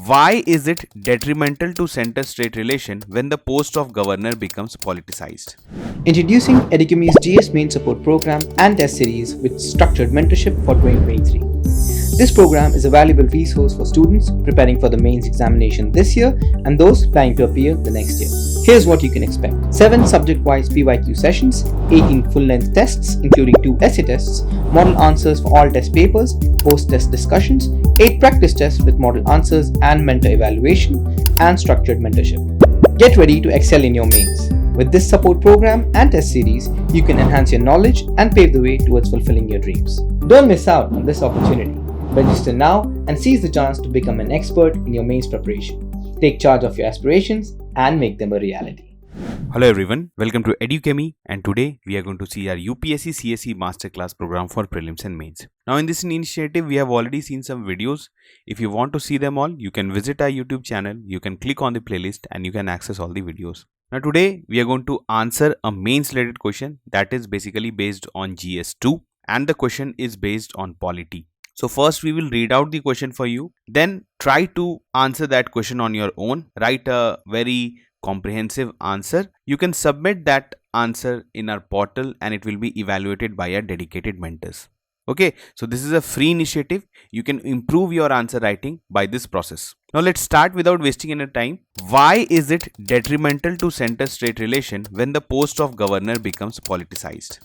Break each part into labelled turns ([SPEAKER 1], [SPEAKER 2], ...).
[SPEAKER 1] Why is it detrimental to center-state relation when the post of governor becomes politicized?
[SPEAKER 2] Introducing Educami's GS Main Support Program and Test Series with structured mentorship for 2023. This program is a valuable resource for students preparing for the mains examination this year and those planning to appear the next year. Here's what you can expect: 7 subject-wise PYQ sessions, 18 full-length tests including 2 essay tests, model answers for all test papers, post-test discussions, 8 practice tests with model answers and mentor evaluation, and structured mentorship. Get ready to excel in your mains. With this support program and test series, you can enhance your knowledge and pave the way towards fulfilling your dreams. Don't miss out on this opportunity. Register now and seize the chance to become an expert in your mains preparation. Take charge of your aspirations and make them a reality.
[SPEAKER 1] Hello everyone, welcome to Educami, and today we are going to see our UPSC CSE Masterclass program for prelims and mains. Now in this initiative, we have already seen some videos. If you want to see them all, you can visit our YouTube channel, you can click on the playlist and you can access all the videos. Now today we are going to answer a mains related question that is basically based on GS2, and the question is based on polity. So first we will read out the question for you, then try to answer that question on your own. Write a very comprehensive answer. You can submit that answer in our portal and it will be evaluated by our dedicated mentors. Okay, so this is a free initiative. You can improve your answer writing by this process. Now let's start without wasting any time. Why is it detrimental to center-state relation when the post of governor becomes politicized?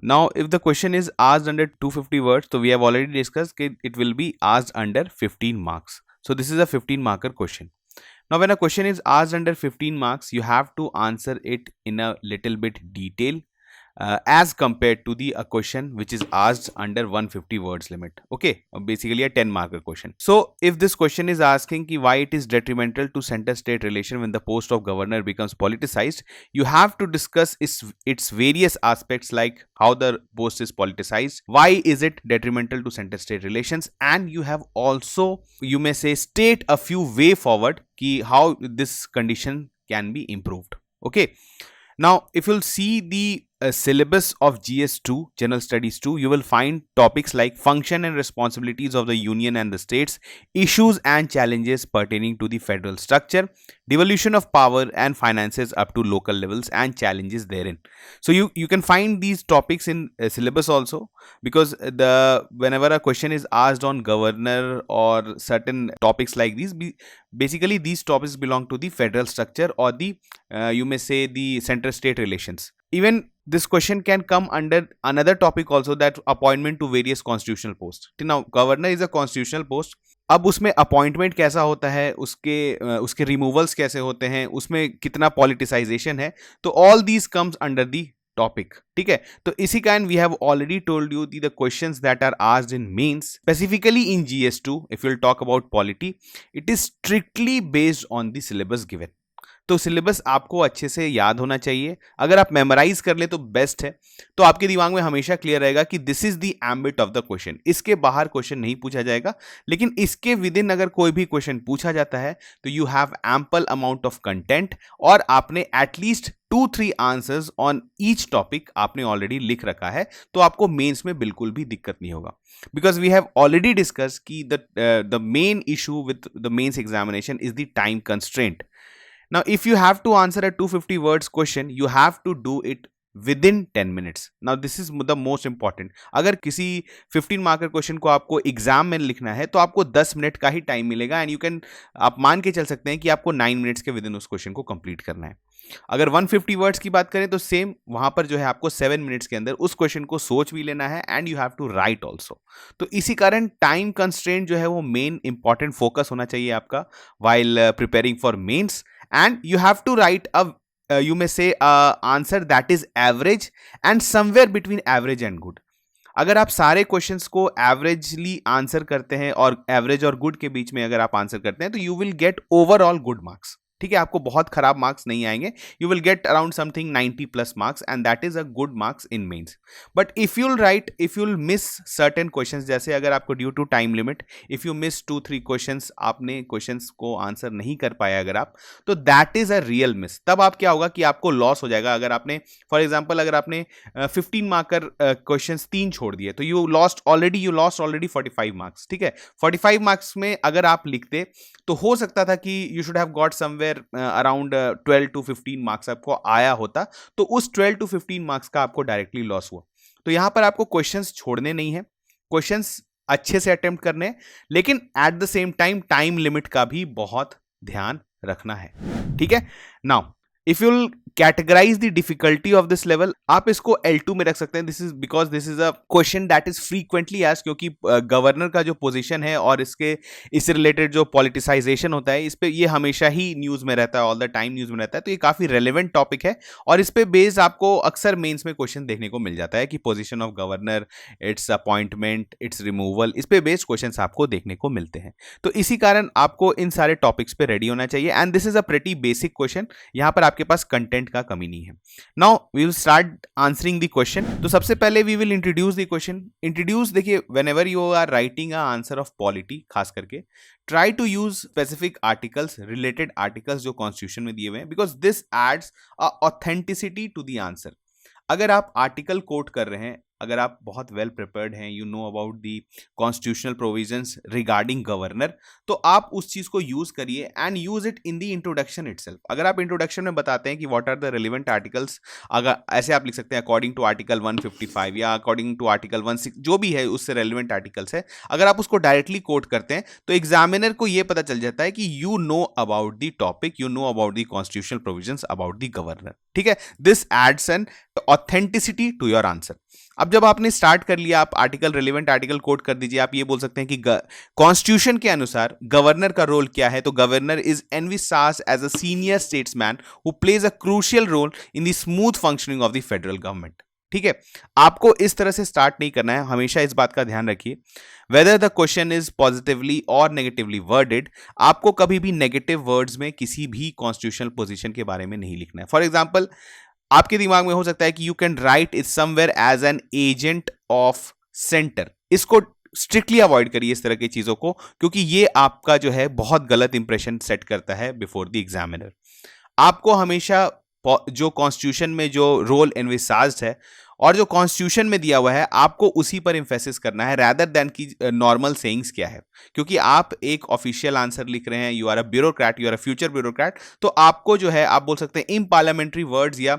[SPEAKER 1] Now, if the question is asked under 250 words, so we have already discussed that it will be asked under 15 marks. So this is a 15 marker question. Now, when a question is asked under 15 marks, you have to answer it in a little bit detail as compared to the question which is asked under 150 words limit. Okay, basically a 10 marker question. So if this question is asking why it is detrimental to center state relation when the post of governor becomes politicized, you have to discuss its various aspects, like how the post is politicized, why is it detrimental to center state relations, and you have also, you may say, state a few way forward how this condition can be improved. Okay, now if you'll see the syllabus of GS2, General Studies 2, you will find topics like function and responsibilities of the union and the states, issues and challenges pertaining to the federal structure, devolution of power and finances up to local levels and challenges therein. So you can find these topics in syllabus also, because whenever a question is asked on governor or certain topics like these, basically these topics belong to the federal structure or the you may say the center state relations. Even this question can come under another topic also, that appointment to various constitutional posts. Now governor is a constitutional post. अब उसमें appointment कैसा होता है, उसके removals कैसे होते हैं, उसमें कितना पॉलिटिसाइजेशन है, तो all these comes under the topic. ठीक है, तो इसी कारण we have already told you the questions that are asked in mains, specifically in GS2. If you will talk about polity, it is strictly based on the syllabus given. तो syllabus आपको अच्छे से याद होना चाहिए. अगर आप मेमोराइज कर ले तो बेस्ट है, तो आपके दिमाग में हमेशा क्लियर रहेगा कि this is the ambit of the question. इसके बाहर क्वेश्चन नहीं पूछा जाएगा, लेकिन इसके विद इन अगर कोई भी क्वेश्चन पूछा जाता है तो you have ample amount of content, और आपने at least 2-3 answers on each topic आपने ऑलरेडी लिख रखा है, तो आपको मेंस में बिल्कुल भी दिक्कत नहीं होगा. Because we have already discuss कि the main issue with the mains examination is the time constraint. Now, if you have to answer a 250 words question, you have to do it within 10 minutes. Now, this is the most important. अगर किसी 15 marker question को आपको exam में लिखना है तो आपको 10 minute का ही टाइम मिलेगा, एंड यू कैन, आप मान के चल सकते हैं कि आपको 9 मिनट्स के विद इन उस क्वेश्चन को कंप्लीट करना है. अगर 150 वर्ड्स की बात करें तो सेम वहां पर जो है आपको 7 मिनट्स के अंदर उस क्वेश्चन को सोच भी लेना है, and you have to write also. तो इसी कारण टाइम कंस्ट्रेंट जो है वो मेन इंपॉर्टेंट फोकस होना चाहिए आपका while preparing for mains. And you have to write you may say answer that is average and somewhere between average and good. अगर आप सारे क्वेश्चंस को एवरेजली आंसर करते हैं और एवरेज और गुड के बीच में अगर आप आंसर करते हैं तो you will get overall good marks. ठीक है, आपको बहुत खराब मार्क्स नहीं आएंगे, you will get around something 90 plus marks and that is a good marks in mains. But if you'll miss certain questions, जैसे अगर आपको due to time limit if you miss 2-3 questions, आपने क्वेश्चंस को answer नहीं कर पाया अगर आप, तो that is a real miss. तब आप क्या होगा कि आपको लॉस हो जाएगा. अगर आपने फॉर एग्जांपल अगर आपने 15 मार्कर क्वेश्चंस 3 छोड़ दिए तो यू लॉस्ट ऑलरेडी 45 मार्क्स. ठीक है, 45 मार्क्स में अगर आप लिखते तो हो सकता था कि you should have got somewhere around 12 to 15 marks आपको आया होता, तो उस 12 to 15 मार्क्स का आपको डायरेक्टली लॉस हुआ. तो यहां पर आपको क्वेश्चंस छोड़ने नहीं है, क्वेश्चंस अच्छे से अटेम्प्ट करने हैं, लेकिन at the same time time limit का भी बहुत ध्यान रखना है. ठीक है, now if you'll categorise the difficulty of this level, आप इसको L2 में रख सकते हैं. This is because this is a question that is frequently asked, क्योंकि गवर्नर का जो पोजीशन है और इससे रिलेटेड जो पॉलिटिसाइजेशन होता है, इस पे ये हमेशा ही न्यूज में रहता है, ऑल द टाइम न्यूज में रहता है. तो ये काफी रेलेवेंट टॉपिक है और इस पे बेस्ड आपको अक्सर मेंस में क्वेश्चन देखने को मिल जाता है कि position of governor, it's appointment, it's removal, इस पे बेस्ड क्वेश्चन आपको देखने को मिलते हैं. तो इसी कारण आपको इन सारे टॉपिक्स पे रेडी होना चाहिए and this is a pretty basic question. यहां पर आपके पास कंटेंट का कमी नहीं है. Now we will start answering the question. तो सबसे पहले we will introduce the question. Introduce, देखिए whenever you are writing a answer of polity, खास करके try to use specific articles, related articles जो कॉन्स्टिट्यूशन में दिए हुए हैं, because this adds a authenticity to the answer. अगर आप आर्टिकल कोट कर रहे हैं, अगर आप बहुत वेल प्रिपेयर्ड हैं, you know about the constitutional provisions regarding governor, तो आप उस चीज को यूज करिए and use it in the introduction itself. अगर आप इंट्रोडक्शन में बताते हैं कि what are the relevant articles, अगर ऐसे आप लिख सकते हैं अकॉर्डिंग टू आर्टिकल 155 या अकॉर्डिंग टू आर्टिकल 16, जो भी है उससे रेलिवेंट आर्टिकल्स है, अगर आप उसको डायरेक्टली कोट करते हैं तो एग्जामिनर को यह पता चल जाता है कि you know about the topic, you know about the constitutional provisions about the governor. ठीक है, this adds an authenticity to your answer. अब जब आपने स्टार्ट कर लिया, आप आर्टिकल, रिलेवेंट आर्टिकल कोट कर दीजिए. आप ये बोल सकते हैं कि कॉन्स्टिट्यूशन के अनुसार गवर्नर का रोल क्या है. तो governor is envisaged as a senior statesman who plays a crucial role in the smooth functioning of the federal government. ठीक है, आपको इस तरह से स्टार्ट नहीं करना है. हमेशा इस बात का ध्यान रखिए, whether the question is positively और नेगेटिवली वर्डेड, आपको कभी भी नेगेटिव वर्ड्स में किसी भी कॉन्स्टिट्यूशनल पोजीशन के बारे में नहीं लिखना है. फॉर एग्जाम्पल, आपके दिमाग में हो सकता है कि you can write it somewhere as an agent of centre. इसको स्ट्रिक्टली अवॉइड करिए इस तरह की चीजों को, क्योंकि ये आपका जो है बहुत गलत इंप्रेशन सेट करता है बिफोर द एग्जामिनर. आपको हमेशा जो कॉन्स्टिट्यूशन में जो रोल एनविसाज्ड है और जो कॉन्स्टिट्यूशन में दिया हुआ है, आपको उसी पर इंफेसिस करना है रादर देन की नॉर्मल सेइंग्स क्या है. क्योंकि आप एक ऑफिशियल आंसर लिख रहे हैं, you are a bureaucrat, you are a future bureaucrat, तो आपको जो है, आप बोल सकते हैं इम्पार्लियामेंट्री वर्ड्स या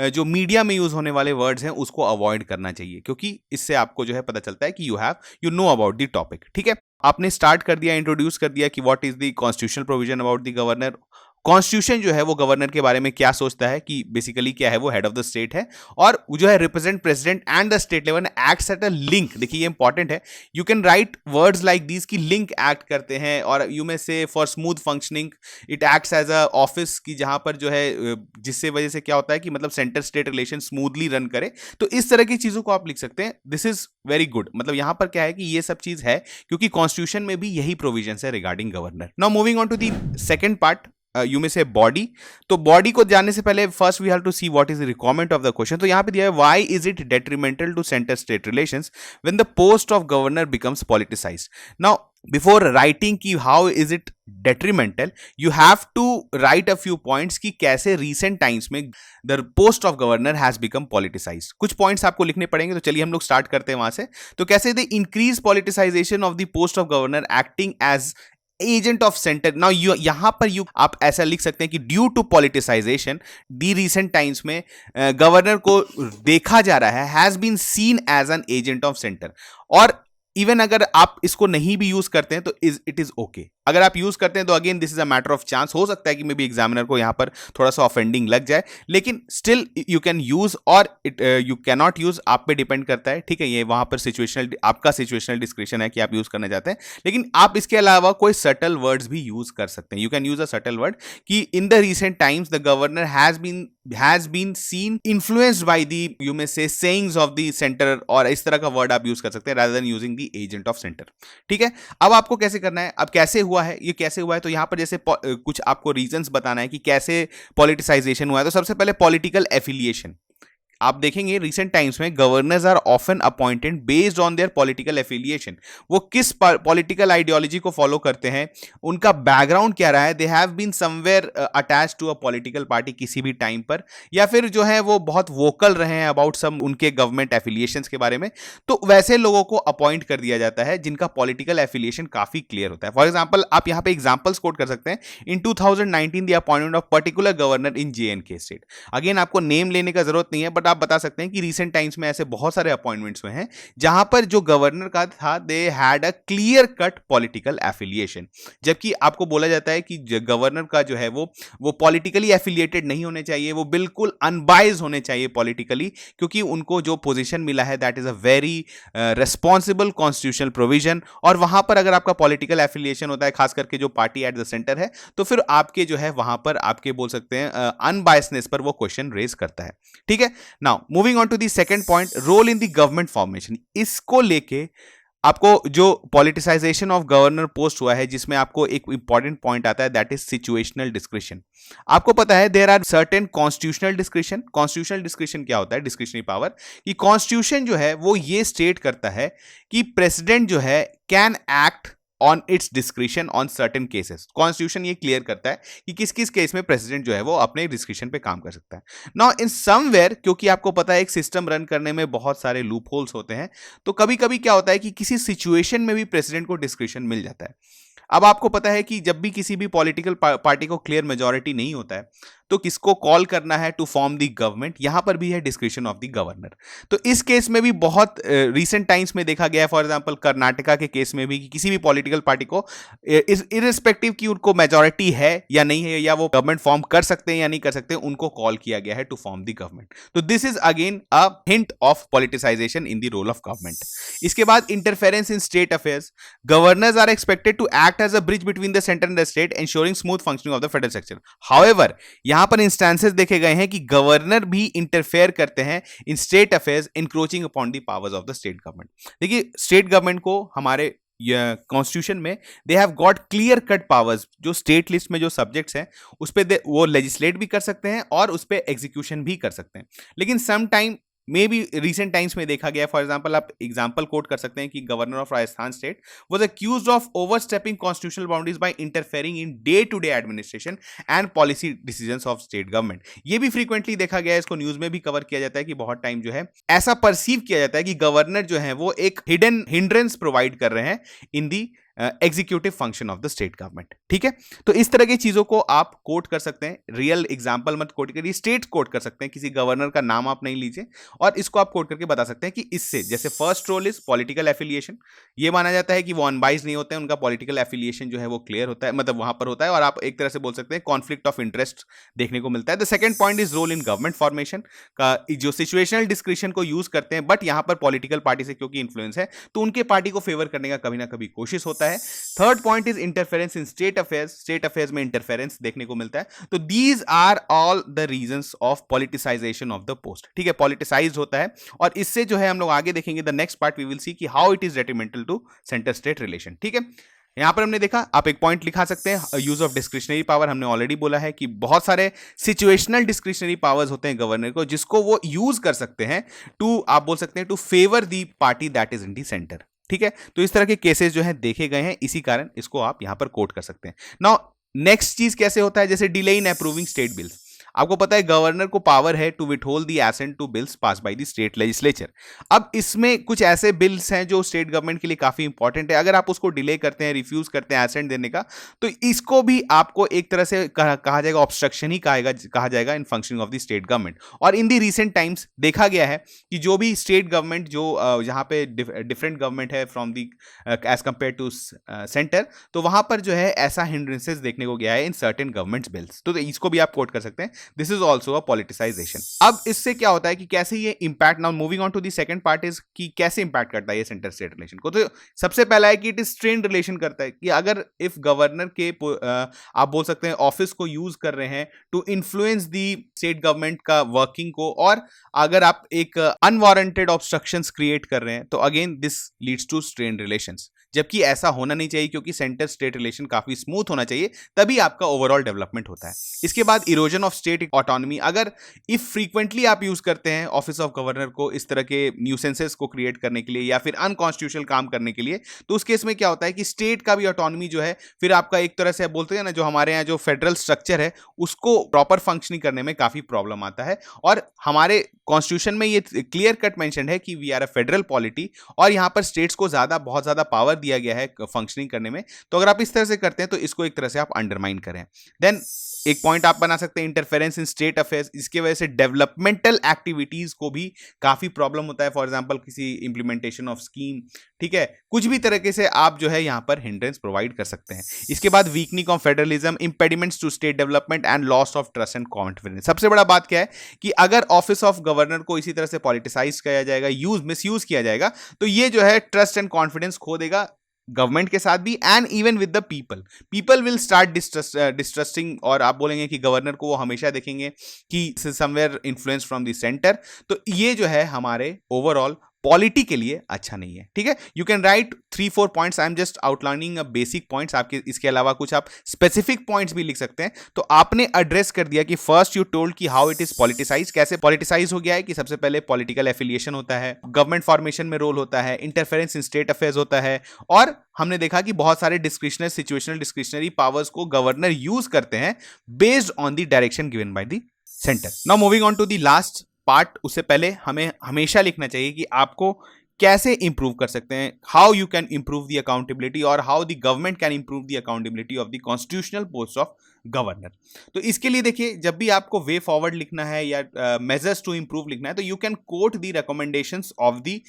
[SPEAKER 1] जो मीडिया में यूज होने वाले वर्ड्स हैं उसको अवॉइड करना चाहिए, क्योंकि इससे आपको जो है पता चलता है कि you know about the topic. ठीक है, आपने स्टार्ट कर दिया, इंट्रोड्यूस कर दिया कि what is the constitutional provision about the governor. Constitution जो है वो गवर्नर के बारे में क्या सोचता है कि बेसिकली क्या है, वो हेड ऑफ द स्टेट है और जो है represent president and the state level, acts at a link. देखिए ये इंपॉर्टेंट है, you can write words like these की लिंक एक्ट करते हैं, और you may say for smooth functioning it acts as a office की, जहां पर जो है जिससे वजह से क्या होता है कि मतलब centre state relation smoothly run करे. तो इस तरह की चीजों को आप लिख सकते हैं. This is very good. मतलब यहां पर क्या है कि ये सब चीज है क्योंकि कॉन्स्टिट्यूशन में भी यही प्रोविजन है regarding governor. Now moving on to the second part, you में से बॉडी. तो बॉडी को जानने से पहले first we have to see what is the requirement of the question. तो यहां पे दिया है why is it detrimental to centre state relations when the post of governor becomes politicised. Now before writing की how is it detrimental, you have to write a few points कि कैसे recent times में the post of governor has become politicised. कुछ points आपको लिखने पड़ेंगे, तो चलिए हम लोग स्टार्ट करते हैं वहां से. तो कैसे the increase politicisation of the post of governor acting as agent of centre. Now यहां पर आप ऐसा लिख सकते हैं कि due to politicisation the recent times में गवर्नर को देखा जा रहा है, has been seen as an agent of centre. और इवन अगर आप इसको नहीं भी यूज करते हैं तो इट इज ओके. अगर आप यूज करते हैं तो again this is a matter of chance. हो सकता है कि मे बी एग्जामिनर को यहां पर थोड़ा सा ऑफेंडिंग लग जाए, लेकिन स्टिल यू कैन यूज और यू कैन नॉट यूज, आप पे डिपेंड करता है. ठीक है, ये वहां पर सिचुएशनल, आपका सिचुएशनल डिस्क्रिप्शन है कि आप यूज करना चाहते हैं. लेकिन आप इसके अलावा कोई सटल वर्ड्स भी यूज कर सकते हैं. You can use a subtle word कि in the recent times the governor has been seen influenced by the, you may say, sayings of the centre, और इस तरह का वर्ड आप यूज कर सकते हैं rather than using the agent of centre. ठीक है, अब आपको कैसे करना है, अब कैसे हुआ हुआ है, ये कैसे हुआ है, तो यहाँ पर जैसे कुछ आपको रीजंस बताना है कि कैसे पॉलिटिसाइजेशन हुआ है। तो सबसे पहले पॉलिटिकल एफिलिएशन। आप देखेंगे रिसेंट टाइम्स में governors are often appointed based on their political affiliation. वो किस पॉलिटिकल आइडियोलॉजी को फॉलो करते हैं, उनका बैकग्राउंड क्या रहा है, they have been somewhere attached to a political party किसी भी टाइम पर, या फिर जो है वो बहुत वोकल रहे हैं अबाउट सम उनके गवर्नमेंट एफिलिएशंस के बारे में। तो वैसे लोगों को अपॉइंट कर दिया जाता है जिनका पॉलिटिकल एफिलिएशन काफी क्लियर होता है। फॉर एग्जाम्पल आप यहाँ पे एग्जाम्पल्स कोट कर सकते हैं। इन 2019 the appointment of particular governor in JNK state. Again आपको नेम लेने का जरूरत नहीं है, बट आप बता सकते हैं कि रीसेंट टाइम्स में ऐसे बहुत सारे अपॉइंटमेंट्स हुए हैं जहां पर जो गवर्नर का था they had a clear cut political affiliation. जबकि आपको बोला जाता है कि गवर्नर का जो है वो पॉलिटिकली एफिलिएटेड नहीं होने चाहिए, वो बिल्कुल अनबाइज होने चाहिए पॉलिटिकली, क्योंकि उनको जो पोजीशन मिला है that is a very responsible constitutional provision. और वहां पर अगर आपका पॉलिटिकल एफिलिएशन होता है, खास करके जो पार्टी एट द सेंटर है, तो फिर आपके जो है वहां पर आपके बोल सकते हैं अनबायसनेस पर वो क्वेश्चन रेज करता है। ठीक है, now moving on to the second point, role in the government formation. इसको लेके आपको जो पॉलिटिसाइजेशन ऑफ गवर्नर पोस्ट हुआ है, जिसमें आपको एक इंपॉर्टेंट पॉइंट आता है दैट इज सिचुएशनल डिस्क्रिशन। आपको पता है there are certain constitutional discretion. Constitutional discretion क्या होता है, डिस्क्रिशनरी पावर, कि कॉन्स्टिट्यूशन जो है वो ये स्टेट करता है कि प्रेसिडेंट जो है can act on it's discretion on certain cases. Constitution ये क्लियर करता है कि किस किस केस में प्रेसिडेंट जो है वो अपने डिस्क्रिशन पे काम कर सकता है। नाउ इन समवेयर, क्योंकि आपको पता है एक सिस्टम रन करने में बहुत सारे लूप होल्स होते हैं, तो कभी कभी क्या होता है कि किसी सिचुएशन में भी प्रेसिडेंट को डिस्क्रिशन मिल जाता है। अब आपको पता है कि जब भी किसी भी पॉलिटिकल पार्टी को क्लियर मेजॉरिटी नहीं होता है, तो किसको कॉल करना है टू फॉर्म द गवर्नमेंट, यहां पर भी है डिस्क्रिशन ऑफ द गवर्नर। तो इस केस में भी बहुत रीसेंट टाइम्स में देखा गया है, फॉर एग्जांपल कर्नाटका के केस में भी, कि किसी भी पॉलिटिकल पार्टी को इररिस्पेक्टिव कि उनको मेजॉरिटी है या नहीं है, या वो गवर्नमेंट फॉर्म कर सकते हैं या नहीं कर सकते, उनको कॉल किया गया है टू फॉर्म द गवर्नमेंट। तो this is again a hint of politicisation in the role of government. इसके बाद interference in state affairs. Governors are expected to act as a bridge between the centre and the state, ensuring smooth functioning of the federal structure. However, यहां पर instances देखे गए हैं कि governor भी interfere करते हैं in state affairs, encroaching upon the powers of the state government. देखिए स्टेट गवर्नमेंट को हमारे कॉन्स्टिट्यूशन में they have got clear cut powers. जो स्टेट लिस्ट में जो सब्जेक्ट्स हैं उस पर वो लेजिस्लेट भी कर सकते हैं और उस पर एग्जीक्यूशन भी कर सकते हैं। लेकिन some time may be recent times में देखा गया, फॉर एग्जांपल आप एग्जांपल कोट कर सकते हैं कि governor of Rajasthan state was accused of overstepping constitutional boundaries by interfering in day to day administration and policy decisions of state government. ये भी फ्रीक्वेंटली देखा गया है, इसको न्यूज में भी कवर किया जाता है कि बहुत टाइम जो है ऐसा परसीव किया जाता है कि गवर्नर जो है वो एक हिडन हिंड्रेंस प्रोवाइड कर रहे हैं in the executive function of the state government. ठीक है, तो इस तरह की चीजों को आप कोट कर सकते हैं। रियल एग्जांपल मत कोट करिए, स्टेट कोट कर सकते हैं, किसी गवर्नर का नाम आप नहीं लीजिए, और इसको आप कोट करके बता सकते हैं कि इससे, जैसे first role is political affiliation, ये माना जाता है कि वो अनबाइज नहीं होते हैं, उनका पॉलिटिकल एफिलिएशन जो है वो क्लियर होता है, मतलब वहां पर होता है, और आप एक तरह से बोल सकते हैं कॉन्फ्लिक्ट ऑफ इंटरेस्ट देखने को मिलता है। The second point is role in government formation का, जो सिचुएशनल डिस्क्रिशन को यूज करते हैं, बट यहां पर पॉलिटिकल पार्टी से क्योंकि इन्फ्लुएंस है तो उनके पार्टी को फेवर करने का कभी ना कभी कोशिश होता है। Third point is interference in state affairs, state affairs में इंटरफेरेंस देखने को मिलता है। तो these are all the reasons of politicisation of the post. ठीक है, पॉलिटिसाइज होता है, और इससे जो है हम लोग आगे देखेंगे the next part we will see कि how it is detrimental to centre state relation. ठीक है, यहां पर हमने देखा, आप एक पॉइंट लिखा सकते हैं, यूज ऑफ डिस्क्रिशनरी पावर। हमने ऑलरेडी बोला है कि बहुत सारे सिचुएशनल डिस्क्रिशनरी पावर्स होते हैं गवर्नर को, जिसको वो यूज कर सकते हैं टू, आप बोल सकते हैं, to favour the party that is in the centre. ठीक है, तो इस तरह के केसेस जो हैं देखे गए हैं, इसी कारण इसको आप यहां पर कोट कर सकते हैं। नाउ नेक्स्ट चीज कैसे होता है, जैसे delay in approving state bills. आपको पता है गवर्नर को पावर है to withhold the assent to bills pass by the state legislature. अब इसमें कुछ ऐसे बिल्स हैं जो स्टेट गवर्नमेंट के लिए काफी इंपॉर्टेंट है, अगर आप उसको डिले करते हैं, रिफ्यूज करते हैं एसेंट देने का, तो इसको भी आपको एक तरह से कहा जाएगा ऑब्स्ट्रक्शन ही कहा जाएगा in functioning of the state government. और इन दी रिसेंट टाइम्स देखा गया है कि जो भी स्टेट गवर्नमेंट जो जहां पे डिफरेंट गवर्नमेंट है from the as compare to centre, तो वहां पर जो है ऐसा हिंड्रेंसेस देखने को गया है इन सर्टेन गवर्नमेंट बिल्स। तो इसको भी आप कोट कर सकते हैं, this is also a politicisation. अब इससे क्या होता है कि कैसे ये impact, now moving on to the second part is कि कैसे इंपैक्ट करता है ये सेंटर स्टेट रिलेशन को। तो सबसे पहला है कि इट इज स्ट्रेन रिलेशन करता है, कि अगर इफ गवर्नर के आप बोल सकते हैं ऑफिस को यूज कर रहे हैं to influence the state government का वर्किंग को, और अगर आप एक अनवारंटेड ऑब्स्ट्रक्शंस क्रिएट कर रहे हैं, तो again this leads to strain relations. जबकि ऐसा होना नहीं चाहिए, क्योंकि सेंटर स्टेट रिलेशन काफी स्मूथ होना चाहिए, तभी आपका ओवरऑल डेवलपमेंट होता है। इसके बाद इरोजन ऑफ स्टेट ऑटोनॉमी, अगर इफ फ्रीक्वेंटली आप यूज करते हैं ऑफिस ऑफ गवर्नर को इस तरह के न्यूसेंसेस को क्रिएट करने के लिए या फिर अनकॉन्स्टिट्यूशनल काम करने के लिए, तो उस केस में क्या होता है कि स्टेट का भी ऑटोनॉमी जो है फिर आपका एक तरह से बोलते हैं ना, जो हमारे यहाँ जो फेडरल स्ट्रक्चर है उसको प्रॉपर फंक्शनिंग करने में काफी प्रॉब्लम आता है। और हमारे कॉन्स्टिट्यूशन में ये क्लियर कट मेंशन है कि we are a federal polity, और यहाँ पर स्टेट्स को बहुत ज्यादा पावर दिया गया है फंक्शनिंग करने में। तो अगर आप इस तरह से करते हैं तो इसको एक तरह से आप अंडरमाइन करें। देन एक पॉइंट आप बना सकते हैं इंटरफेरेंस इन स्टेट अफेयर्स, इसके वजह से डेवलपमेंटल एक्टिविटीज को भी काफी प्रॉब्लम होता है। फॉर एग्जांपल किसी इंप्लीमेंटेशन ऑफ स्कीम, ठीक है, कुछ भी तरीके से आप जो है यहां पर हिंड्रेंस प्रोवाइड कर सकते हैं। इसके बाद weakening of federalism, impediments to state development and loss of trust and confidence. सबसे बड़ा बात क्या है कि अगर ऑफिस ऑफ गवर्नर को इसी तरह से पॉलिटिसाइज किया जाएगा, मिसयूज किया जाएगा, तो ये जो है ट्रस्ट एंड कॉन्फिडेंस खो देगा गवर्नमेंट के साथ भी, and even with the people will start distrusting, और आप बोलेंगे कि गवर्नर को वो हमेशा देखेंगे कि somewhere influence from the centre. तो ये जो है हमारे ओवरऑल पॉलिटी के लिए अच्छा नहीं है। ठीक है, you can right 3-4 points, I am just outlining a basic points, आपके इसके अलावा कुछ आप स्पेसिफिक पॉइंट्स भी लिख सकते हैं। तो आपने एड्रेस कर दिया कि फर्स्ट यू टोल्ड कि हाउ इट इज पॉलिटिसाइज, कैसे पॉलिटिसाइज हो गया है, कि सबसे पहले पॉलिटिकल एफिलिएशन होता है, गवर्नमेंट फॉर्मेशन में रोल होता है, इंटरफेरेंस इन स्टेट अफेयर्स होता है, और हमने देखा कि बहुत सारे डिस्क्रिशनरी सिचुएशनल डिस्क्रिशनरी पावर्स को गवर्नर यूज करते हैं based on the direction given by the centre. Now moving on to the last part, उससे पहले हमें हमेशा लिखना चाहिए कि आपको कैसे इंप्रूव कर सकते हैं, how you can improve the accountability, और how the government can improve the accountability of the constitutional post of governor. तो इसके लिए देखिए, जब भी आपको वे फॉरवर्ड लिखना है या मेजर्स टू इंप्रूव लिखना है, तो you can quote the recommendations of the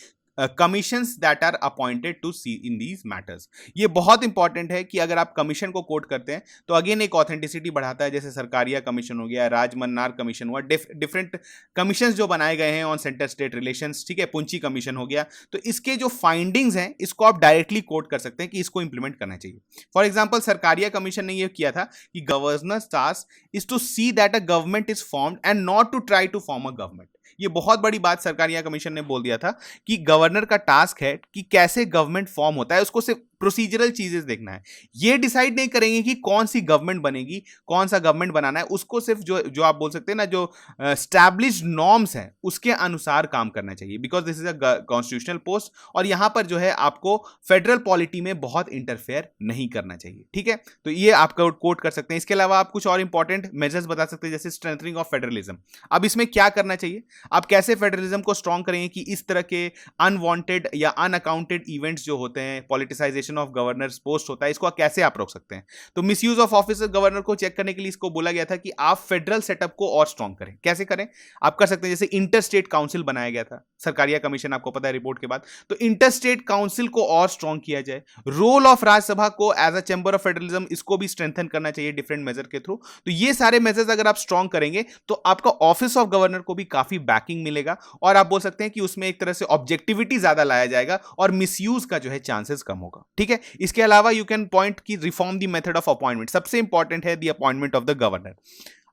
[SPEAKER 1] commissions that are appointed to see in these matters. ये बहुत इंपॉर्टेंट है कि अगर आप कमीशन को कोट करते हैं तो अगेन एक ऑथेंटिसिटी बढ़ाता है। जैसे सरकारिया कमीशन हो गया, राजमन्नार कमीशन हुआ, डिफरेंट कमीशंस जो बनाए गए हैं ऑन सेंटर स्टेट रिलेशंस, ठीक है, पुंची कमीशन हो गया। तो इसके जो फाइंडिंग्स हैं इसको आप डायरेक्टली कोट कर सकते हैं कि इसको इंप्लीमेंट करना चाहिए। फॉर एग्जाम्पल सरकारिया कमीशन ने यह किया था कि governor's task is to see that a government is formed and not to try to form a government. ये बहुत बड़ी बात सरकारिया कमीशन ने बोल दिया था कि गवर्नर का टास्क है कि कैसे गवर्नमेंट फॉर्म होता है, उसको सिर्फ प्रोसीजरल चीजें देखना है। ये डिसाइड नहीं करेंगे कि कौन सी गवर्नमेंट बनेगी, कौन सा गवर्नमेंट बनाना है, उसको सिर्फ जो आप बोल सकते हैं ना, जो एस्टैब्लिश्ड नॉर्म्स हैं उसके अनुसार काम करना चाहिए, because this is a constitutional post, और यहां पर जो है आपको फेडरल पॉलिटी में बहुत इंटरफेयर नहीं करना चाहिए। ठीक है, तो ये आप कोट कर सकते हैं। इसके अलावा आप कुछ और इंपॉर्टेंट मेजर्स बता सकते हैं, जैसे स्ट्रेंथनिंग ऑफ फेडरलिज्म। अब इसमें क्या करना चाहिए, आप कैसे फेडरलिज्म को स्ट्रॉन्ग करेंगे कि इस तरह के अनवांटेड या अनअकाउंटेड इवेंट्स जो होते हैं, पॉलिटिसाइजेशन ऑफ गवर्नर्स पोस्ट होता है, इसको कैसे आप रोक सकते हैं। तो मिसयूज ऑफ ऑफिस गवर्नर को चेक करने के लिए इसको बोला गया था कि आप फेडरल सेटअप को और स्ट्रॉन्ग करें। कैसे करें, आप कर सकते हैं, जैसे इंटर स्टेट काउंसिल बनाया गया था सरकारिया कमीशन, आपको पता है रिपोर्ट के बाद, तो इंटर स्टेट काउंसिल को और स्ट्रॉन्ग किया जाए। रोल ऑफ राज्यसभा को as a chamber of federalism, इसको भी स्ट्रेंथन करना चाहिए डिफरेंट मेजर के थ्रू। तो ये सारे मेजर्स अगर आप स्ट्रॉन्ग करेंगे तो आपका ऑफिस ऑफ गवर्नर को भी काफी बैकिंग मिलेगा, और आप बोल सकते हैं कि उसमें एक तरह से ऑब्जेक्टिविटी ज्यादा लाया जाएगा और मिसयूज का जो है चांसेस कम होगा। ठीक है, इसके अलावा यू कैन पॉइंट की reform the method of appointment. सबसे इंपॉर्टेंट है the appointment of the governor.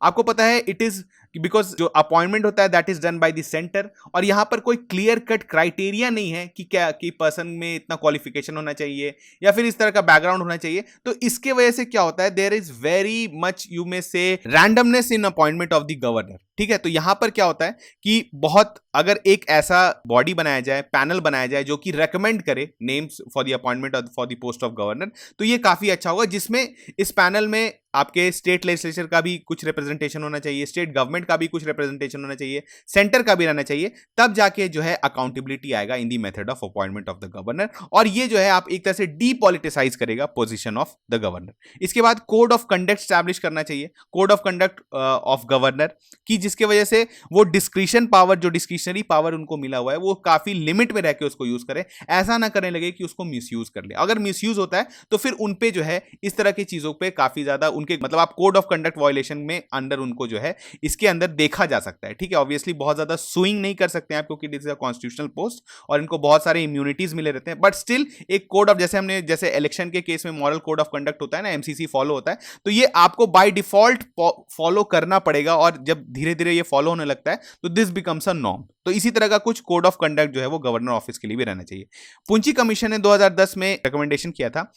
[SPEAKER 1] आपको पता है इट इज बिकॉज जो अपॉइंटमेंट होता है that is done by the centre, और यहां पर कोई क्लियर कट क्राइटेरिया नहीं है कि क्या कि पर्सन में इतना क्वालिफिकेशन होना चाहिए या फिर इस तरह का बैकग्राउंड होना चाहिए। तो इसके वजह से क्या होता है, there is very much you may say randomness in appointment of the governor. ठीक है, तो यहां पर क्या होता है कि बहुत अगर एक ऐसा बॉडी बनाया जाए, पैनल बनाया जाए जो कि रेकमेंड करे names for the appointment for the post of governor, तो ये काफी अच्छा होगा, जिसमें इस पैनल में आपके स्टेट लेजिस्लेचर का भी कुछ रिप्रेजेंटेशन होना चाहिए, स्टेट गवर्नमेंट का भी कुछ रिप्रेजेंटेशन होना चाहिए, सेंटर का भी रहना चाहिए, तब जाके जो है अकाउंटेबिलिटी आएगा in the method of appointment of the governor, और ये जो है आप एक तरह से डीपॉलिटिसाइज करेगा पोजीशन ऑफ द गवर्नर। इसके बाद कोड ऑफ कंडक्ट स्टैब्लिश करना चाहिए, code of conduct of governor की, जिसके वजह से वो डिस्क्रिशन पावर, जो डिस्क्रिशनरी पावर उनको मिला हुआ है, वो काफी लिमिट में रह के उसको यूज करें, ऐसा ना करने लगे कि उसको मिसयूज कर ले। अगर मिसयूज होता है तो फिर उन पे जो है इस तरह की चीजों पे काफी ज्यादा उनके मतलब आप कोड ऑफ कंडक्ट वायलेशन में अंडर उनको जो है इसके अंदर देखा जा सकता है, ठीक है। ऑब्वियसली बहुत ज्यादा सुइंग नहीं कर सकते हैं आप, क्योंकि this is a constitutional post और इनको बहुत सारे इम्यूनिटीज मिले रहते हैं, बट स्टिल एक कोड ऑफ, जैसे इलेक्शन के केस में मॉरल कोड ऑफ कंडक्ट होता है ना, एमसीसी फॉलो होता है, तो ये आपको बाय डिफॉल्ट फॉलो करना पड़ेगा, और जब धीरे धीरे ये फॉलो होने लगता है तो दिस बिकम्स अ नॉर्म। तो इसी तरह का कुछ कोड ऑफ कंडक्ट जो है वो गवर्नर ऑफिस के लिए भी रहना चाहिए। पुंची कमीशन ने 2010 में रिकमेंडेशन किया था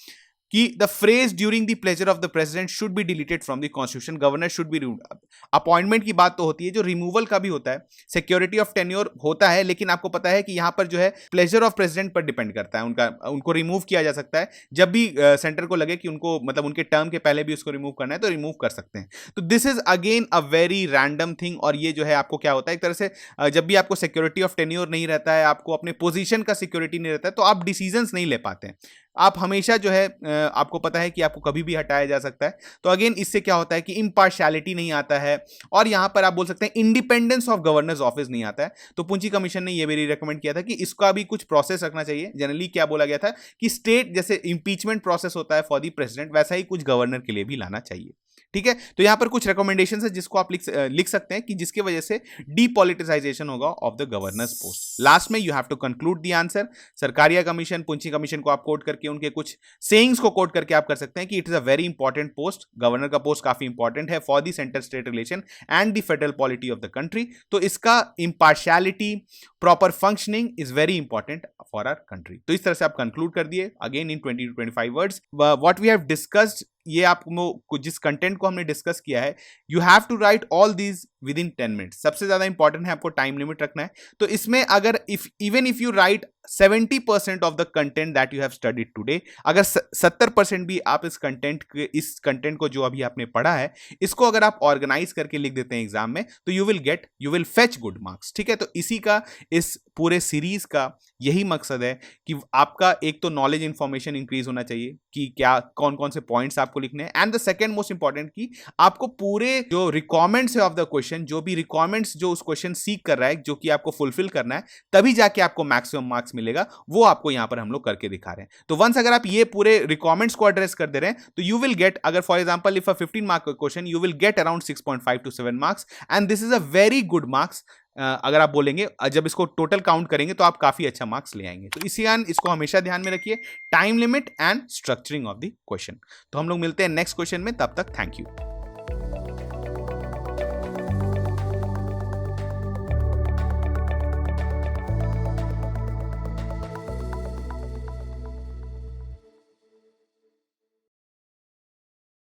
[SPEAKER 1] कि the phrase during the pleasure of the president should be deleted from the constitution, governor should be removed. Appointment की बात तो होती है, जो रिमूवल का भी होता है, सिक्योरिटी ऑफ टेन्योर होता है, लेकिन आपको पता है कि यहां पर जो है प्लेजर ऑफ प्रेसिडेंट पर डिपेंड करता है, उनको रिमूव किया जा सकता है जब भी सेंटर को लगे कि उनको मतलब उनके टर्म के पहले भी उसको रिमूव करना है तो रिमूव कर सकते हैं। तो this is again a very random thing, और ये जो है आपको क्या होता है, एक तरह से जब भी आपको सिक्योरिटी ऑफ टेन्योर नहीं रहता है, आपको अपने पोजीशन का सिक्योरिटी नहीं रहता है, तो आप डिसीजंस नहीं ले पाते हैं। आप हमेशा जो है आपको पता है कि आपको कभी भी हटाया जा सकता है। तो अगेन इससे क्या होता है कि इम्पार्शियलिटी नहीं आता है, और यहां पर आप बोल सकते हैं इंडिपेंडेंस ऑफ गवर्नर्स ऑफिस नहीं आता है। तो पुंची कमीशन ने यह भी रिकमेंड किया था कि इसका भी कुछ प्रोसेस रखना चाहिए। जनरली क्या बोला गया था कि स्टेट जैसे इंपीचमेंट प्रोसेस होता है फॉर द प्रेसिडेंट, वैसा ही कुछ गवर्नर के लिए भी लाना चाहिए, ठीक है। तो यहां पर कुछ रिकमेंडेशंस है जिसको आप लिख सकते हैं कि जिसकी वजह से डीपॉलिटिसाइजेशन होगा of the governor's post. Last में you have to conclude the answer. Sarkaria commission, Punchhi commission को आप कोट करके उनके कुछ सेइंग्स को कोट करके आप कर सकते हैं कि it is a very important post, governor का पोस्ट काफी इंपॉर्टेंट है for the centre state relation and the federal polity of the country. तो इसका impartiality, proper functioning is very important for our country. तो इस तरह से आप कंक्लूड कर दिए again in 20 to 25 words what we have discussed. ये आपको जिस कंटेंट को हमने डिस्कस किया है, you have to right all these with in 10 minutes. सबसे ज्यादा इंपॉर्टेंट है आपको टाइम लिमिट रखना है। तो इसमें अगर even if you right 70% of the content that you have studied today, अगर 70% भी आप इस कंटेंट को जो अभी आपने पढ़ा है, इसको अगर आप ऑर्गेनाइज करके लिख देते हैं एग्जाम में, तो you will fetch good marks, ठीक है। तो इसी का, इस पूरे सीरीज का यही मकसद है कि आपका एक तो नॉलेज इंफॉर्मेशन इंक्रीज होना चाहिए कि क्या कौन कौन से पॉइंट्स आपको लिखने हैं, and the second most important कि आपको पूरे जो रिक्वायरमेंट्स है ऑफ द क्वेश्चन, जो भी रिक्वायरमेंट्स जो उस क्वेश्चन सीख कर रहा है, जो कि आपको फुलफिल करना है, तभी जाके आपको मैक्सिमम मार्क्स मिलेगा। वो आपको यहां पर हम लोग करके दिखा रहे हैं। तो वंस अगर आप ये पूरे रिक्वायरमेंट्स को एड्रेस कर दे रहे हैं, तो यू विल गेट, अगर for example if a 15 mark question, you will get around 6.5 to 7 marks, and this is a very good marks. अगर आप बोलेंगे, जब इसको टोटल काउंट करेंगे तो आप काफी अच्छा मार्क्स ले आएंगे। तो इसी कारण इसको हमेशा ध्यान में रखिए, time limit and structuring of the question. तो हम लोग मिलते हैं नेक्स्ट क्वेश्चन में, तब तक थैंक यू।